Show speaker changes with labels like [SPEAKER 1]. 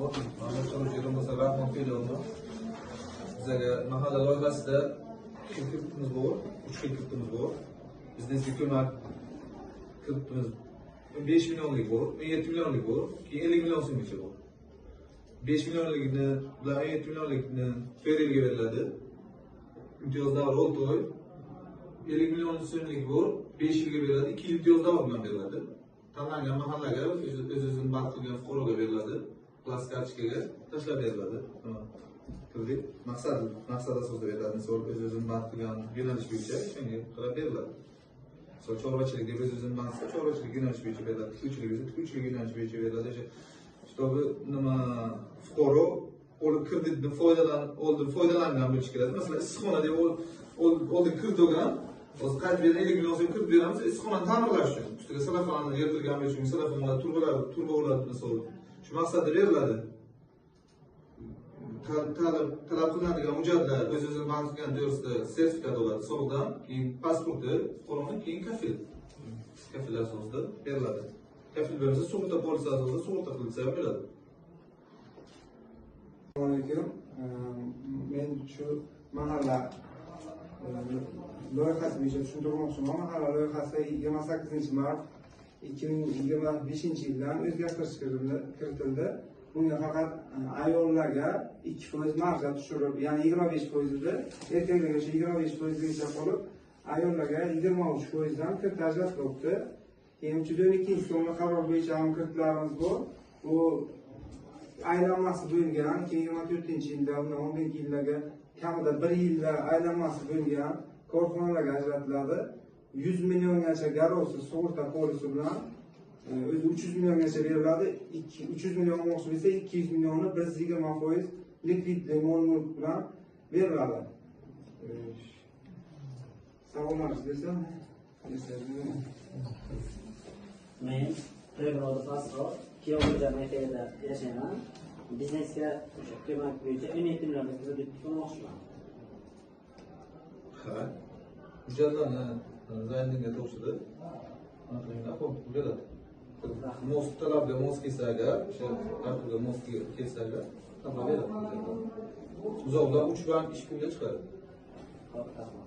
[SPEAKER 1] Mahmut Çalışırımızda rahmet ediyordu. Bize mahalle loyhasida kirpimiz var, 3 kirpimiz var. Bizden hükümet kirpimiz 5 milyonlik var, 17 milyonlik var, ki 50 milyon so'mgacha var. 5 milyonlikni bilan 17 milyonlikni ferilga beriladi. İmtiyozlar oldi oy. 50 milyon so'mlik var, 5 yilga beriladi, 2 imtiyozlar bilan beriladi. Tanlangan mahallaga o'z-o'zini band qilgan fuqaroga beriladi. Plastik kartochkaga tashlab beriladi. Kirdik. Maqsad asosida beriladi. Misol o'z-o'zini band qilgan yo'nalish bo'yicha shunga qilib beriladi. Misol chorvachilik deb o'z-o'zini band qilsa, chorvachilik yo'nalish bo'yicha beriladi. Tikuvchilik desa, tikuvchilik yo'nalish bo'yicha beriladi. Kitobi nima fuqaro olib kreditdan foydalangan bo'lishi kerak. Masalan, issiqxonada oldin kredit olgan, hozir qaytib 50 million so'm kredit beramiz, issiqxonani ta'mirlash uchun. Ustiga salafonlarni yirtilgan bo'lishi uchun salafonlar turbalar misol shu maqsadda beriladi. Talab qilinadigan hujjatlar o'z-o'zini band qilgan to'g'risida sertifikat oladi, soliqdan, keyin pasporti, fuqaroning keyin kafil asosida beriladi. Kafil berilsa, sug'urta polisi asosida sug'urta qilinsa ham bo'ladi.
[SPEAKER 2] Assalomu alaykum. Men shu mahalla loyihasi bo'yicha tushuntirmoqchiman. Mahalla loyihasi 28-mart 2025-yildan o'zgartirish kiritildi. Bunga faqat ayollarga 2% marja tushirib, ya'ni 25% edi. Erkaklarga 25%gacha qolib, ayollarga 23% dan kirit ajratilibdi. Keyin 312-sonli qaror bo'yicha ham kiritlarimiz bor. Bu aylanmasi bo'lgan, keyin 24-yilda, 11-yillarga kamida 1 yilda aylanmasi bo'lgan korxonalarga ajratiladi. 100 milliongacha garovsiz sug'urta polisi bilan o'zi 300 milliongacha beriladi. 300 million olmoqchi bo'lsa, 200 millionni biz 20% likvidli mol-mulk bilan beriladi. Savollaringiz desam,
[SPEAKER 3] men To'ymurodov Fasxor, Kiyovjo'da maktabida yashayman. Biznesga o'sha hukumat bo'yicha 17 million kredit olmoqchiman.
[SPEAKER 1] Ha. Hujjatlarni zaynga to'g'risida aniqlangan bo'ladi. Most talabga mos kelsa agar, o'sha tartibga mos kelsa agar, tamom beradi. Uzoqda 3 bank ish kunga chiqadi.
[SPEAKER 3] Xo'p, rahmat.